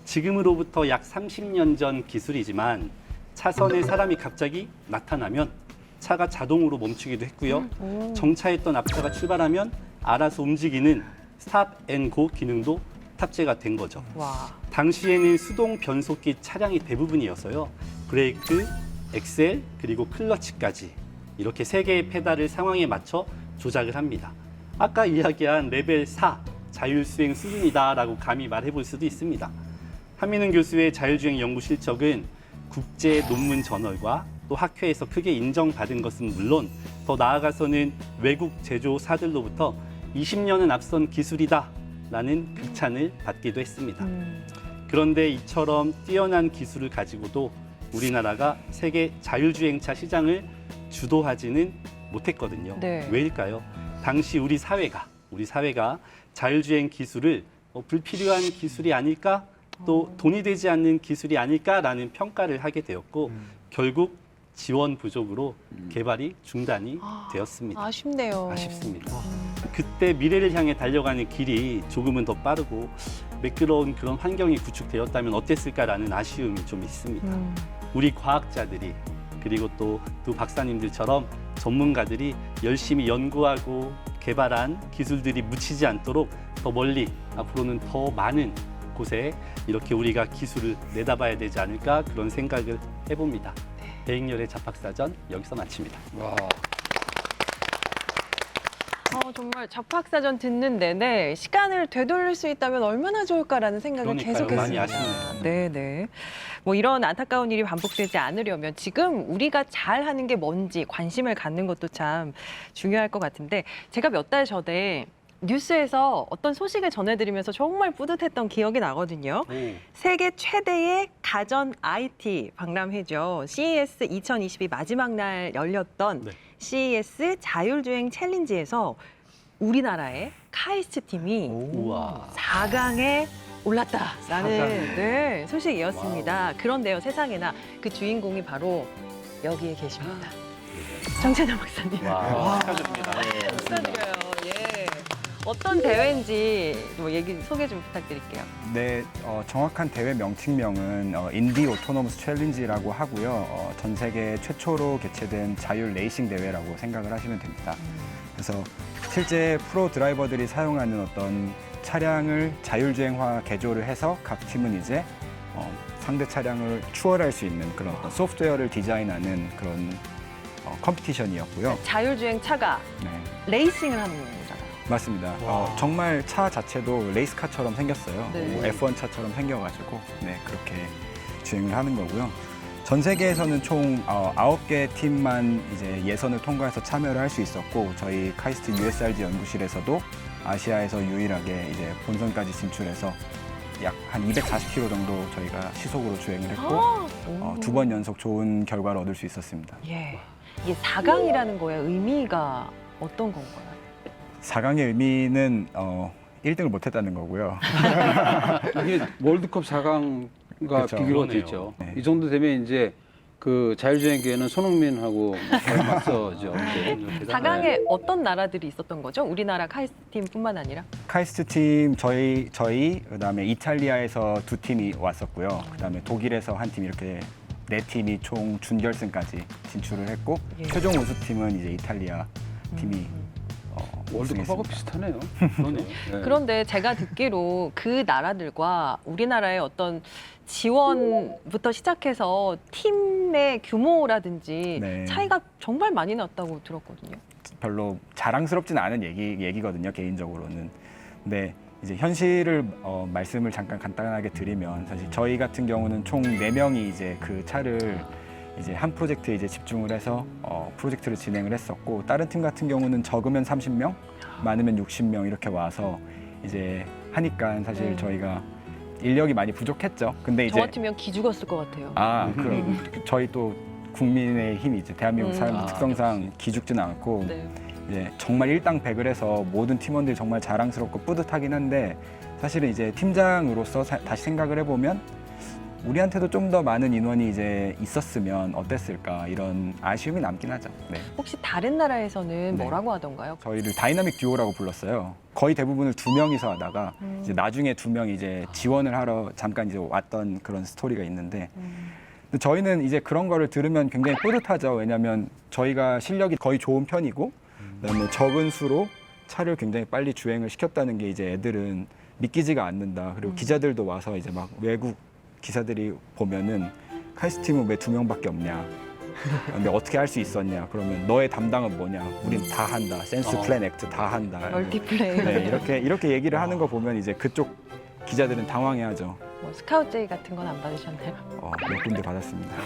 지금으로부터 약 30년 전 기술이지만 차선에 사람이 갑자기 나타나면 차가 자동으로 멈추기도 했고요. 정차했던 앞차가 출발하면 알아서 움직이는 스탑 앤 고 기능도 탑재가 된 거죠. 와. 당시에는 수동 변속기 차량이 대부분이어서요. 브레이크, 엑셀, 그리고 클러치까지 이렇게 세 개의 페달을 상황에 맞춰 조작을 합니다. 아까 이야기한 레벨 4 자율주행 수준이다라고 감히 말해볼 수도 있습니다. 한민웅 교수의 자율주행 연구 실적은 국제 논문 저널과 또 학회에서 크게 인정받은 것은 물론 더 나아가서는 외국 제조사들로부터 20년은 앞선 기술이다라는 극찬을 받기도 했습니다. 그런데 이처럼 뛰어난 기술을 가지고도 우리나라가 세계 자율주행차 시장을 주도하지는 못했거든요. 네. 왜일까요? 당시 우리 사회가 자율주행 기술을 불필요한 기술이 아닐까? 또 돈이 되지 않는 기술이 아닐까라는 평가를 하게 되었고 결국 지원 부족으로 개발이 중단이 되었습니다. 아쉽네요. 아쉽습니다. 그때 미래를 향해 달려가는 길이 조금은 더 빠르고 매끄러운 그런 환경이 구축되었다면 어땠을까라는 아쉬움이 좀 있습니다. 우리 과학자들이 그리고 또 두 박사님들처럼 전문가들이 열심히 연구하고 개발한 기술들이 묻히지 않도록 더 멀리 앞으로는 더 많은 곳에 이렇게 우리가 기술을 내다봐야 되지 않을까 그런 생각을 해봅니다. 대익렬의 잡학사전 여기서 마칩니다. 와. 정말 잡학사전 듣는 내내 시간을 되돌릴 수 있다면 얼마나 좋을까라는 생각을 그러니까요. 계속했습니다. 많이 아쉽네요. 네네. 뭐 이런 안타까운 일이 반복되지 않으려면 지금 우리가 잘하는 게 뭔지 관심을 갖는 것도 참 중요할 것 같은데 제가 몇 달 전에 뉴스에서 어떤 소식을 전해드리면서 정말 뿌듯했던 기억이 나거든요. 세계 최대의 가전 IT 박람회죠. CES 2022 마지막 날 열렸던 네. CES 자율주행 챌린지에서 우리나라의 카이스트 팀이 우와. 4강에 올랐다라는 4강. 네, 소식이었습니다. 그런데요, 세상에나 그 주인공이 바로 여기에 계십니다. 정찬영 박사님. 와. 축하드립니다. 축하드려요. 예. 어떤 대회인지 뭐 얘기 소개 좀 부탁드릴게요. 네, 정확한 대회 명칭명은 인디 오토노머스 챌린지라고 하고요. 전 세계 최초로 개최된 자율 레이싱 대회라고 생각을 하시면 됩니다. 그래서 실제 프로 드라이버들이 사용하는 어떤 차량을 자율주행화 개조를 해서 각 팀은 이제 상대 차량을 추월할 수 있는 그런 어떤 소프트웨어를 디자인하는 그런 컴피티션이었고요. 자율주행 차가 네. 레이싱을 하는 거잖아요. 맞습니다. 와. 정말 차 자체도 레이스카처럼 생겼어요. 네. F1 차처럼 생겨가지고 네, 그렇게 주행을 하는 거고요. 전 세계에서는 총 9개 팀만 이제 예선을 통과해서 참여를 할 수 있었고 저희 카이스트 USRG 연구실에서도 아시아에서 유일하게 이제 본선까지 진출해서 약 한 240km 정도 저희가 시속으로 주행을 했고 2번 연속 좋은 결과를 얻을 수 있었습니다. 예. 이게 4강이라는 거의 의미가 어떤 건가요? 4강의 의미는 1등을 못했다는 거고요. 이게 월드컵 4강과 그렇죠. 비교가 그러네요. 되죠. 네. 이 정도 되면 이제 그 자율주행계는 손흥민하고 맞서죠. 이제. 4강에 어떤 나라들이 있었던 거죠? 우리나라 카이스트팀뿐만 아니라? 카이스트 팀 저희 그다음에 이탈리아에서 2팀이 왔었고요. 그다음에 독일에서 한 팀 이렇게 4팀이 총 준결승까지 진출을 했고 예. 최종 우수팀은 이제 이탈리아 팀이 월드컵하고 우승했습니다. 비슷하네요. 그러네요. 네. 그런데 제가 듣기로 그 나라들과 우리나라의 어떤 지원부터 시작해서 팀의 규모라든지 네. 차이가 정말 많이 났다고 들었거든요. 별로 자랑스럽진 않은 얘기거든요, 개인적으로는. 근데 이제 현실을 말씀을 잠깐 간단하게 드리면 사실 저희 같은 경우는 총 4명이 이제 그 차를 이제 한 프로젝트에 이제 집중을 해서 프로젝트를 진행을 했었고, 다른 팀 같은 경우는 적으면 30명, 많으면 60명 이렇게 와서 이제 하니까 사실 네. 저희가 인력이 많이 부족했죠. 근데 저 이제 같으면 기 죽었을 것 같아요. 그럼 저희 또 국민의 힘이 이제 대한민국 사람들 아, 특성상 기죽지는 않고 네. 이제 정말 일당백을 해서 모든 팀원들이 정말 자랑스럽고 뿌듯하긴 한데, 사실은 이제 팀장으로서 다시 생각을 해보면 우리한테도 좀 더 많은 인원이 이제 있었으면 어땠을까, 이런 아쉬움이 남긴 하죠. 네. 혹시 다른 나라에서는 네. 뭐라고 하던가요? 저희를 다이나믹 듀오라고 불렀어요. 거의 대부분을 2명이서 하다가 이제 나중에 2명이 이제 지원을 하러 잠깐 이제 왔던 그런 스토리가 있는데, 근데 저희는 이제 그런 거를 들으면 굉장히 뿌듯하죠. 왜냐하면 저희가 실력이 거의 좋은 편이고, 그다음에 적은 수로 차를 굉장히 빨리 주행을 시켰다는 게 이제 애들은 믿기지가 않는다. 그리고 기자들도 와서 이제 막 외국 기사들이 보면은 카이스트팀은 왜 2명밖에 없냐, 근데 어떻게 할 수 있었냐, 그러면 너의 담당은 뭐냐, 우린 다 한다, 센스 플랜 액트 다 한다. 멀티플레이. 네, 이렇게 얘기를 하는 거 보면 이제 그쪽 기자들은 당황해하죠. 뭐 스카우트 제이 같은 건 안 받으셨나요? 몇 군데 받았습니다.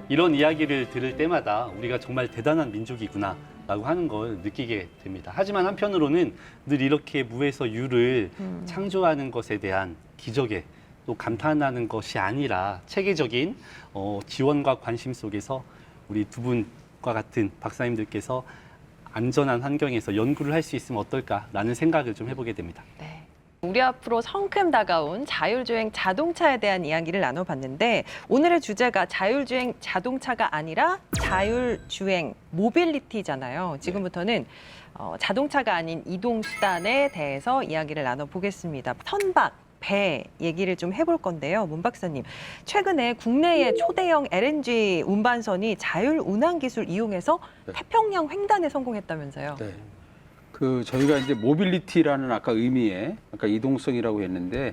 이런 이야기를 들을 때마다 우리가 정말 대단한 민족이구나 라고 하는 걸 느끼게 됩니다. 하지만 한편으로는 늘 이렇게 무에서 유를 창조하는 것에 대한 기적에 또 감탄하는 것이 아니라 체계적인 지원과 관심 속에서 우리 두 분과 같은 박사님들께서 안전한 환경에서 연구를 할 수 있으면 어떨까라는 생각을 좀 해보게 됩니다. 네. 우리 앞으로 성큼 다가온 자율주행 자동차에 대한 이야기를 나눠봤는데, 오늘의 주제가 자율주행 자동차가 아니라 자율주행 모빌리티잖아요. 지금부터는 자동차가 아닌 이동수단에 대해서 이야기를 나눠보겠습니다. 선박, 배 얘기를 좀 해볼 건데요. 문 박사님, 최근에 국내의 초대형 LNG 운반선이 자율 운항 기술 이용해서 네. 태평양 횡단에 성공했다면서요. 네. 그 저희가 이제 모빌리티라는 아까 의미에 아까 이동성이라고 했는데,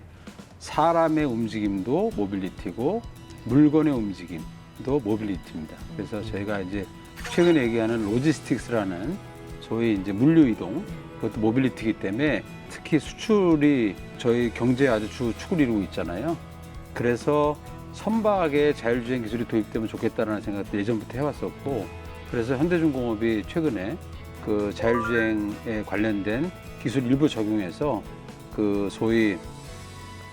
사람의 움직임도 모빌리티고 물건의 움직임도 모빌리티입니다. 그래서 저희가 이제 최근에 얘기하는 로지스틱스라는 소위 이제 물류 이동, 그것도 모빌리티이기 때문에 특히 수출이 저희 경제에 아주 축을 이루고 있잖아요. 그래서 선박에 자율주행 기술이 도입되면 좋겠다라는 생각도 예전부터 해왔었고, 그래서 현대중공업이 최근에 그 자율주행에 관련된 기술 일부 적용해서 그 소위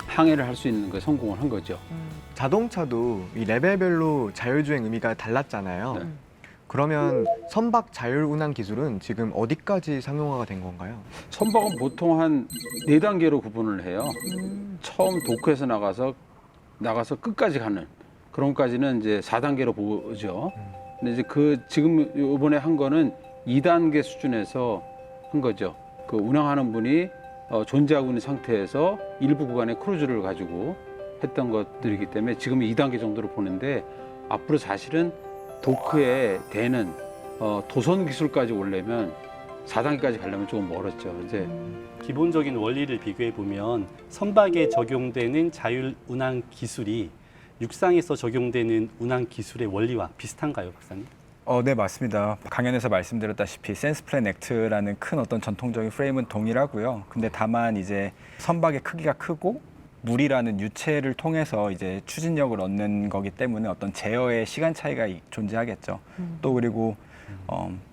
항해를 할 수 있는 거 성공을 한 거죠. 자동차도 이 레벨별로 자율주행 의미가 달랐잖아요. 네. 그러면 선박 자율운항 기술은 지금 어디까지 상용화가 된 건가요? 선박은 보통 한 4단계로 구분을 해요. 처음 도크에서 나가서 끝까지 가는 그런 것까지는 이제 4단계로 보죠. 근데 이제 지금 이번에 한 거는 2단계 수준에서 한 거죠. 그 운항하는 분이 존재하고 있는 상태에서 일부 구간의 크루즈를 가지고 했던 것들이기 때문에 지금 2단계 정도로 보는데, 앞으로 사실은 도크에 대는 도선 기술까지 오려면 4단계까지 가려면 조금 멀었죠. 이제 기본적인 원리를 비교해 보면 선박에 적용되는 자율 운항 기술이 육상에서 적용되는 운항 기술의 원리와 비슷한가요, 박사님? 네, 맞습니다. 강연에서 말씀드렸다시피 센스 플랜 액트라는 큰 어떤 전통적인 프레임은 동일하고요. 근데 다만 이제 선박의 크기가 크고 물이라는 유체를 통해서 이제 추진력을 얻는 거기 때문에 어떤 제어의 시간 차이가 존재하겠죠. 또 그리고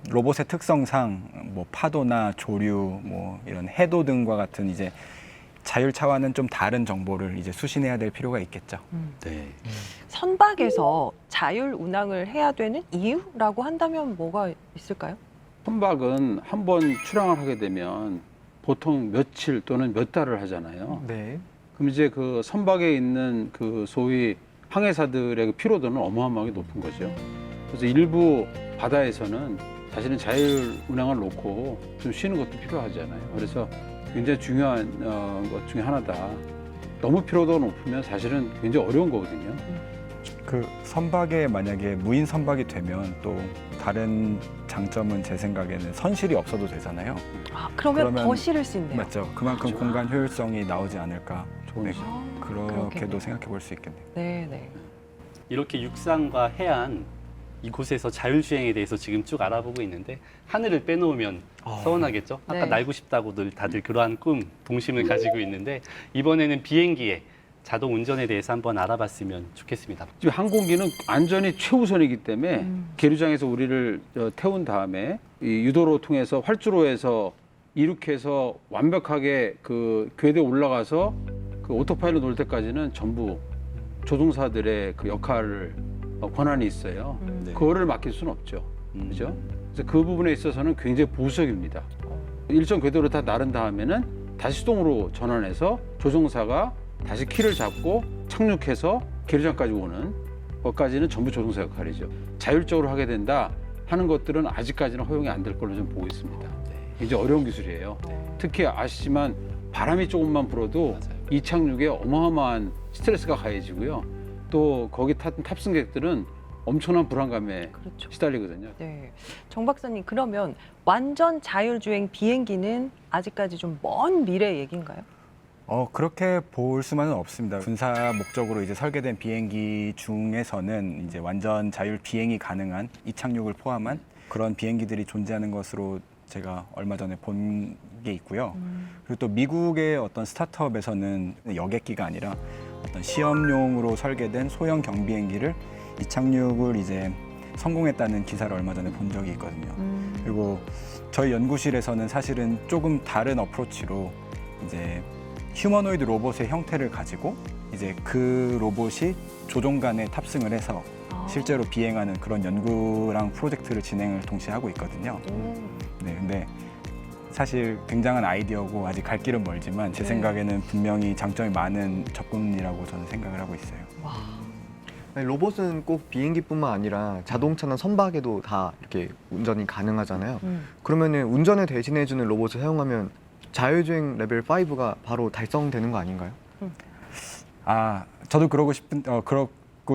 로봇의 특성상 뭐 파도나 조류, 뭐 이런 해도 등과 같은 이제 자율차와는 좀 다른 정보를 이제 수신해야 될 필요가 있겠죠. 네. 선박에서 자율 운항을 해야 되는 이유라고 한다면 뭐가 있을까요? 선박은 한 번 출항을 하게 되면 보통 며칠 또는 몇 달을 하잖아요. 네. 그럼 이제 그 선박에 있는 그 소위 항해사들의 그 피로도는 어마어마하게 높은 거죠. 그래서 일부 바다에서는 사실은 자율 운항을 놓고 좀 쉬는 것도 필요하잖아요. 그래서 굉장히 중요한 것 중에 하나다. 너무 피로도가 높으면 사실은 굉장히 어려운 거거든요. 그 선박에 만약에 무인 선박이 되면 또 다른 장점은 제 생각에는 선실이 없어도 되잖아요. 아, 그러면 그러면- 더 실을 수 있네요. 맞죠? 그만큼 공간 효율성이 나오지 않을까. 좋은 네, 점. 그렇게도 그렇겠네요. 생각해 볼 수 있겠네요. 네, 네. 이렇게 육상과 해안 이곳에서 자율주행에 대해서 지금 쭉 알아보고 있는데 하늘을 빼놓으면 서운하겠죠? 아까 네. 날고 싶다고들 다들 그러한 꿈, 동심을 가지고 있는데 이번에는 비행기의 자동 운전에 대해서 한번 알아봤으면 좋겠습니다. 지금 항공기는 안전이 최우선이기 때문에 계류장에서 우리를 태운 다음에 이 유도로 통해서 활주로에서 이륙해서 완벽하게 그 궤도에 올라가서 그 오토파일럿 올 때까지는 전부 조종사들의 그 역할을 권한이 있어요. 네. 그거를 맡길 수는 없죠. 그죠? 그래서 그 부분에 있어서는 굉장히 보수적입니다. 어. 일정 궤도를 다 나른 다음에는 다시 수동으로 전환해서 조종사가 다시 키를 잡고 착륙해서 계류장까지 오는 것까지는 전부 조종사 역할이죠. 자율적으로 하게 된다 하는 것들은 아직까지는 허용이 안 될 걸로 좀 보고 있습니다. 굉장히 어려운 기술이에요. 특히 아시지만 바람이 조금만 불어도 맞아요. 이 착륙에 어마어마한 스트레스가 가해지고요. 또 거기 탔 탑승객들은 엄청난 불안감에 그렇죠. 시달리거든요. 네. 정 박사님, 그러면 완전 자율주행 비행기는 아직까지 좀 먼 미래 얘기인가요? 그렇게 볼 수만은 없습니다. 군사 목적으로 이제 설계된 비행기 중에서는 이제 완전 자율 비행이 가능한 이착륙을 포함한 그런 비행기들이 존재하는 것으로 제가 얼마 전에 본 게 있고요. 그리고 또 미국의 어떤 스타트업에서는 여객기가 아니라 어떤 시험용으로 설계된 소형 경비행기를 이착륙을 이제 성공했다는 기사를 얼마 전에 본 적이 있거든요. 그리고 저희 연구실에서는 사실은 조금 다른 어프로치로 이제 휴머노이드 로봇의 형태를 가지고 이제 그 로봇이 조종간에 탑승을 해서 실제로 비행하는 그런 연구랑 프로젝트를 진행을 동시에 하고 있거든요. 네, 근데 사실 굉장한 아이디어고 아직 갈 길은 멀지만 제 네. 생각에는 분명히 장점이 많은 접근이라고 저는 생각을 하고 있어요. 아니, 로봇은 꼭 비행기뿐만 아니라 자동차나 선박에도 다 이렇게 운전이 가능하잖아요. 그러면은 운전을 대신해주는 로봇을 사용하면 자율주행 레벨 5가 바로 달성되는 거 아닌가요? 저도 그러고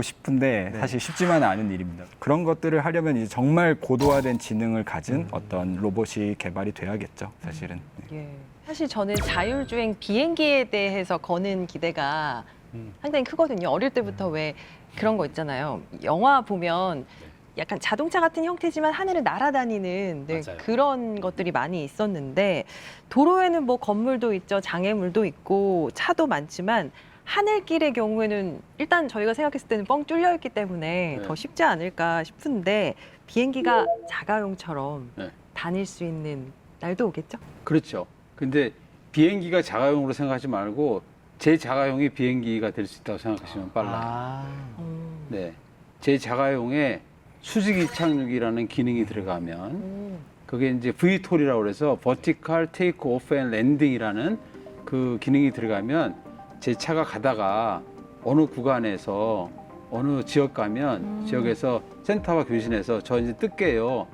싶은데 네. 사실 쉽지만은 않은 일입니다. 그런 것들을 하려면 이제 정말 고도화된 지능을 가진 어떤 로봇이 개발이 돼야겠죠, 사실은. 네. 예. 사실 저는 자율주행 비행기에 대해서 거는 기대가 상당히 크거든요. 어릴 때부터 왜 그런 거 있잖아요. 영화 보면 약간 자동차 같은 형태지만 하늘을 날아다니는 맞아요. 그런 것들이 많이 있었는데 도로에는 뭐 건물도 있죠, 장애물도 있고 차도 많지만 하늘길의 경우에는 일단 저희가 생각했을 때는 뻥 뚫려 있기 때문에 네. 더 쉽지 않을까 싶은데 비행기가 자가용처럼 네. 다닐 수 있는 날도 오겠죠? 그렇죠. 근데 비행기가 자가용으로 생각하지 말고 제 자가용이 비행기가 될 수 있다고 생각하시면 빨라요. 네, 제 자가용에 수직 이착륙이라는 기능이 들어가면 그게 이제 VTOL이라고 그래서 Vertical Take Off and Landing이라는 그 기능이 들어가면 제 차가 가다가 어느 구간에서 어느 지역 가면 지역에서 센터와 교신해서 저 이제 뜰게요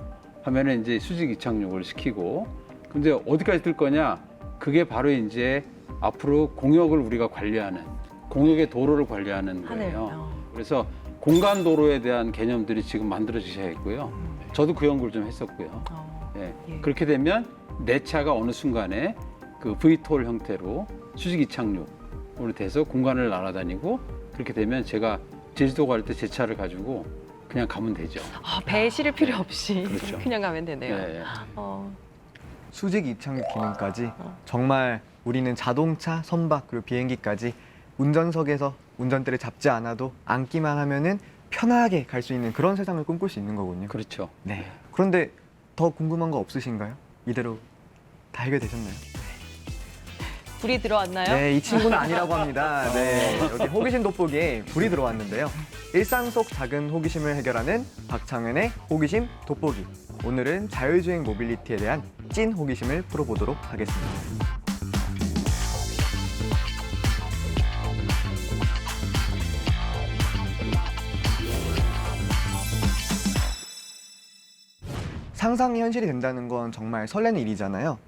하면은 이제 수직 이착륙을 시키고 근데 어디까지 뜰 거냐 그게 바로 이제 앞으로 공역을 우리가 관리하는 공역의 도로를 관리하는 하늘. 거예요. 그래서 공간 도로에 대한 개념들이 지금 만들어지셔야겠고요. 저도 그 연구를 좀 했었고요. 예. 예. 그렇게 되면 내 차가 어느 순간에 그 VTOL 형태로 수직 이착륙으로 돼서 공간을 날아다니고 그렇게 되면 제가 제주도 갈 때 제 차를 가지고 그냥 가면 되죠. 배에 실을 필요 없이 그렇죠. 그냥 가면 되네요. 예, 예. 수직 이착륙 기능까지 정말 우리는 자동차, 선박 그리고 비행기까지 운전석에서 운전대를 잡지 않아도 앉기만 하면은 편하게 갈 수 있는 그런 세상을 꿈꿀 수 있는 거군요. 그렇죠. 네. 그런데 더 궁금한 거 없으신가요? 이대로 다 해결되셨나요? 불이 들어왔나요? 네, 이 친구는 아니라고 합니다. 네, 여기 호기심 돋보기에 불이 들어왔는데요. 일상 속 작은 호기심을 해결하는 박창현의 호기심 돋보기. 오늘은 자율주행 모빌리티에 대한 찐 호기심을 풀어보도록 하겠습니다. 상상이 현실이 된다는 건 정말 설레는 일이잖아요.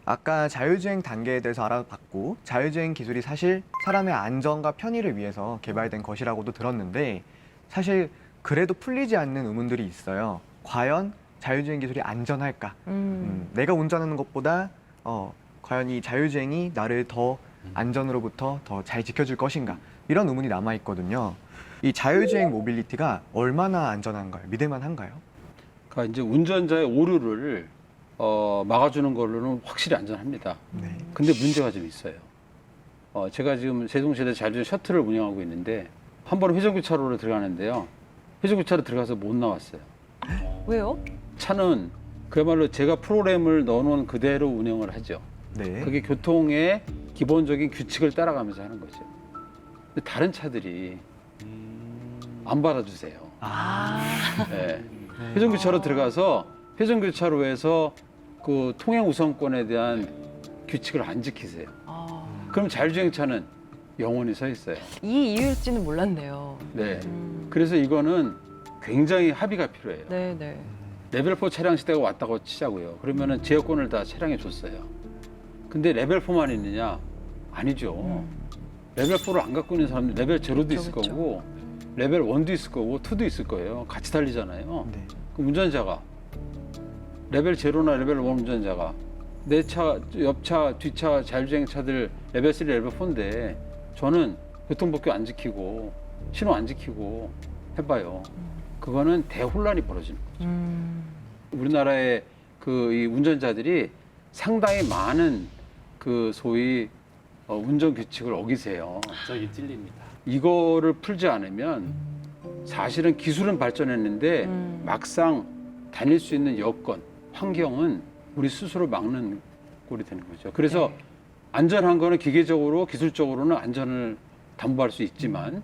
아까 자율주행 단계에 대해서 알아봤고 자율주행 기술이 사실 사람의 안전과 편의를 위해서 개발된 것이라고도 들었는데 사실 그래도 풀리지 않는 의문들이 있어요. 과연 자율주행 기술이 안전할까? 내가 운전하는 것보다 과연 이 자율주행이 나를 더 안전으로부터 더 잘 지켜줄 것인가? 이런 의문이 남아있거든요. 이 자율주행 모빌리티가 얼마나 안전한가요? 믿을만한가요? 그러니까 이제 운전자의 오류를 막아주는 걸로는 확실히 안전합니다. 네. 근데 문제가 좀 있어요. 제가 지금 세종시대 자율주행 셔틀을 운영하고 있는데 한 번 회전교차로로 들어가는데요. 회전교차로 들어가서 못 나왔어요. 왜요? 차는 그야말로 제가 프로그램을 넣어놓은 그대로 운영을 하죠. 네. 그게 교통의 기본적인 규칙을 따라가면서 하는 거죠. 근데 다른 차들이 안 받아주세요. 네. 회전교차로 들어가서 회전교차로에서 그 통행 우선권에 대한 규칙을 안 지키세요. 그럼 자율주행차는 영원히 서 있어요. 이 이유일지는 몰랐네요. 네. 그래서 이거는 굉장히 합의가 필요해요. 네네. 레벨 4 차량 시대가 왔다고 치자고요. 그러면은 제어권을 다 차량에 줬어요. 근데 레벨 4만 있느냐? 아니죠. 레벨 4를 안 갖고 있는 사람들 레벨 0도 있을 그렇죠. 거고 레벨 1도 있을 거고 2도 있을 거예요. 같이 달리잖아요. 네. 그럼 운전자가 레벨 0나 레벨 1 운전자가 내 차, 옆차, 뒤차 자율주행차들 레벨 3, 레벨 4인데 저는 교통법규 안 지키고 신호 안 지키고 해봐요. 그거는 대혼란이 벌어지는 거죠. 우리나라의 그 이 운전자들이 상당히 많은 그 소위 운전 규칙을 어기세요. 저기 찔립니다. 이거를 풀지 않으면 사실은 기술은 발전했는데 막상 다닐 수 있는 여건, 환경은 우리 스스로 막는 꼴이 되는 거죠. 그래서 안전한 거는 기계적으로, 기술적으로는 안전을 담보할 수 있지만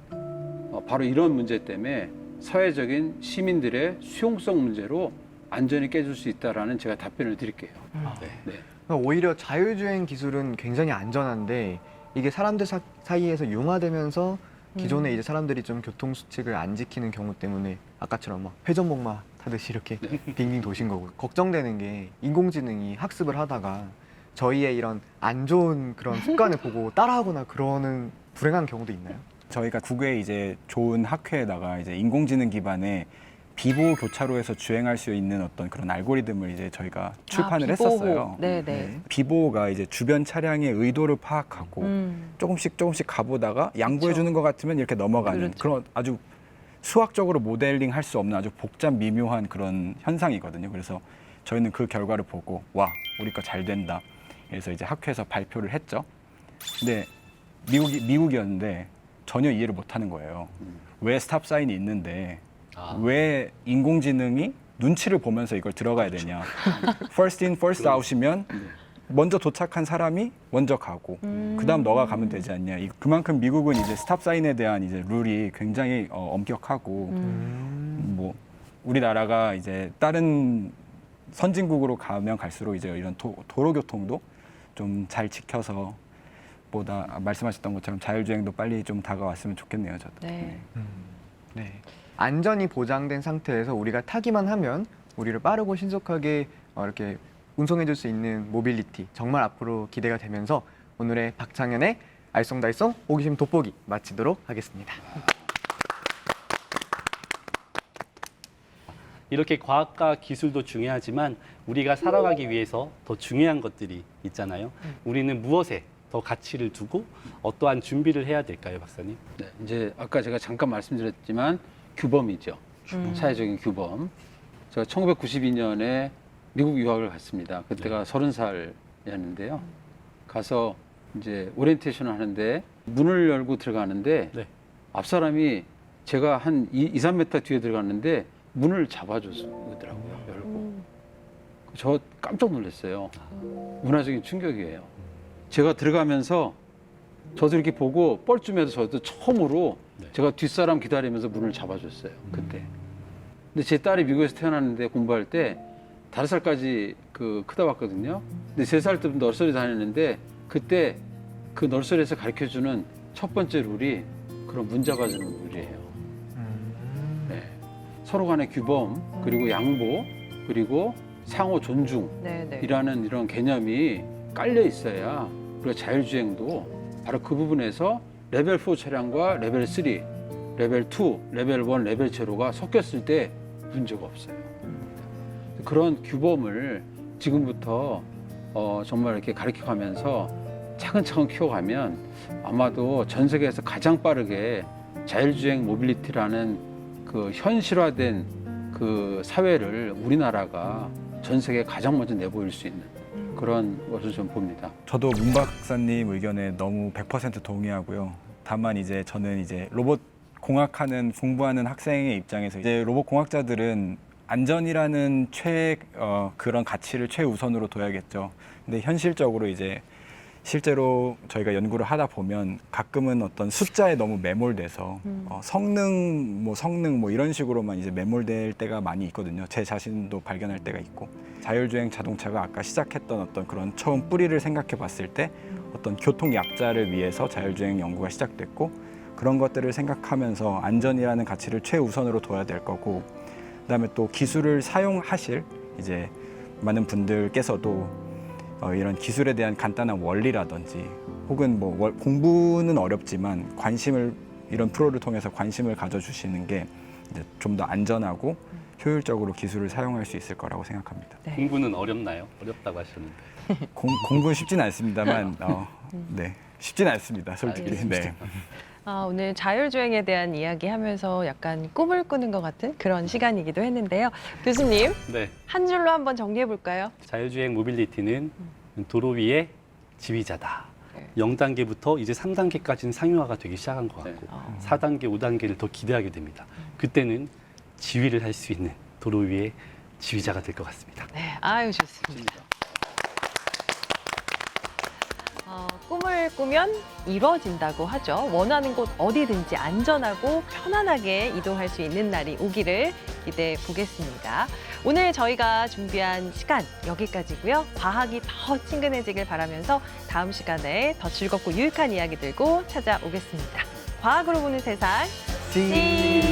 바로 이런 문제 때문에 사회적인 시민들의 수용성 문제로 안전이 깨질 수 있다라는 제가 답변을 드릴게요. 네. 그러니까 오히려 자율주행 기술은 굉장히 안전한데 이게 사람들 사이에서 융화되면서 기존에 이제 사람들이 좀 교통 수칙을 안 지키는 경우 때문에 아까처럼 막 회전목마 타듯이 이렇게 빙빙 도신 거고 걱정되는 게 인공지능이 학습을 하다가 저희의 이런 안 좋은 그런 습관을 보고 따라하거나 그러는 불행한 경우도 있나요? 저희가 국외 이제 좋은 학회에다가 이제 인공지능 기반의 비보 교차로에서 주행할 수 있는 어떤 그런 알고리즘을 이제 저희가 출판을 했었어요. 네네. 비보가 이제 주변 차량의 의도를 파악하고 조금씩 가보다가 양보해 주는 것 같으면 이렇게 넘어가는 그렇죠. 그런 아주 수학적으로 모델링 할 수 없는 아주 복잡 미묘한 그런 현상이거든요. 그래서 저희는 그 결과를 보고 와, 우리 거 잘 된다. 그래서 이제 학회에서 발표를 했죠. 근데 미국이었는데 전혀 이해를 못 하는 거예요. 왜 스탑 사인이 있는데 왜 인공지능이 눈치를 보면서 이걸 들어가야 되냐. first in, first out이면 먼저 도착한 사람이 먼저 가고 그다음 너가 가면 되지 않냐. 그만큼 미국은 이제 스탑 사인에 대한 이제 룰이 굉장히 엄격하고 뭐 우리나라가 이제 다른 선진국으로 가면 갈수록 이제 이런 도로 교통도 좀 잘 지켜서 보다 말씀하셨던 것처럼 자율주행도 빨리 좀 다가왔으면 좋겠네요, 저도. 네. 네. 안전이 보장된 상태에서 우리가 타기만 하면 우리를 빠르고 신속하게 이렇게 운송해 줄 수 있는 모빌리티 정말 앞으로 기대가 되면서 오늘의 박창현의 알쏭달쏭 호기심 돋보기 마치도록 하겠습니다. 이렇게 과학과 기술도 중요하지만 우리가 살아가기 위해서 더 중요한 것들이 있잖아요. 우리는 무엇에 더 가치를 두고 어떠한 준비를 해야 될까요, 박사님? 네, 이제 아까 제가 잠깐 말씀드렸지만 규범이죠. 사회적인 규범. 제가 1992년에 미국 유학을 갔습니다. 그때가 30살이었는데요. 가서 이제 오리엔테이션을 하는데 문을 열고 들어가는데 네. 앞 사람이 제가 한 2-3m 뒤에 들어갔는데 문을 잡아주더라고요. 열고. 저 깜짝 놀랐어요. 문화적인 충격이에요. 제가 들어가면서 저도 이렇게 보고 뻘쭘해서 저도 처음으로 네. 제가 뒷사람 기다리면서 문을 잡아줬어요. 그때. 근데 제 딸이 미국에서 태어났는데 공부할 때 5살까지 크다 왔거든요. 근데 3살 때부터 널서리 다녔는데 그때 그 널서리에서 가르쳐주는 첫 번째 룰이 그런 문 잡아주는 룰이에요. 네. 서로 간의 규범, 그리고 양보, 그리고 상호 존중이라는 네, 네. 이런 개념이 깔려 있어야 우리가 자율주행도 바로 그 부분에서 레벨 4 차량과 레벨 3, 레벨 2, 레벨 1, 레벨 제로가 섞였을 때 문제가 없어요. 그런 규범을 지금부터 정말 이렇게 가르쳐가면서 차근차근 키워가면 아마도 전 세계에서 가장 빠르게 자율주행 모빌리티라는 그 현실화된 그 사회를 우리나라가 전 세계에 가장 먼저 내보일 수 있는 그런 것을 좀 봅니다. 저도 문 박사님 의견에 너무 100% 동의하고요. 다만 이제 저는 이제 로봇 공학하는 공부하는 학생의 입장에서 이제 로봇 공학자들은 안전이라는 그런 가치를 최우선으로 둬야겠죠. 근데 현실적으로 이제 실제로 저희가 연구를 하다 보면 가끔은 어떤 숫자에 너무 매몰돼서 성능 뭐 이런 식으로만 이제 매몰될 때가 많이 있거든요. 제 자신도 발견할 때가 있고 자율주행 자동차가 아까 시작했던 어떤 그런 처음 뿌리를 생각해 봤을 때 어떤 교통 약자를 위해서 자율주행 연구가 시작됐고 그런 것들을 생각하면서 안전이라는 가치를 최우선으로 둬야 될 거고 그다음에 또 기술을 사용하실 이제 많은 분들께서도 이런 기술에 대한 간단한 원리라든지 혹은 뭐 공부는 어렵지만 이런 프로를 통해서 관심을 가져주시는 게 좀 더 안전하고 효율적으로 기술을 사용할 수 있을 거라고 생각합니다. 네. 공부는 어렵나요? 어렵다고 하셨는데. 공부는 쉽지는 않습니다만 네, 쉽지는 않습니다. 솔직히. 알겠습니다. 네. 오늘 자율주행에 대한 이야기하면서 약간 꿈을 꾸는 것 같은 그런 시간이기도 했는데요. 교수님, 네. 한 줄로 한번 정리해 볼까요? 자율주행 모빌리티는 도로 위의 지휘자다. 네. 0단계부터 이제 3단계까지는 상용화가 되기 시작한 것 같고 4단계, 5단계를 더 기대하게 됩니다. 그때는 지휘를 할 수 있는 도로 위의 지휘자가 될 것 같습니다. 네, 아유 좋습니다. 꿈을 꾸면 이루어진다고 하죠. 원하는 곳 어디든지 안전하고 편안하게 이동할 수 있는 날이 오기를 기대해 보겠습니다. 오늘 저희가 준비한 시간 여기까지고요. 과학이 더 친근해지길 바라면서 다음 시간에 더 즐겁고 유익한 이야기 들고 찾아오겠습니다. 과학으로 보는 세상. See you.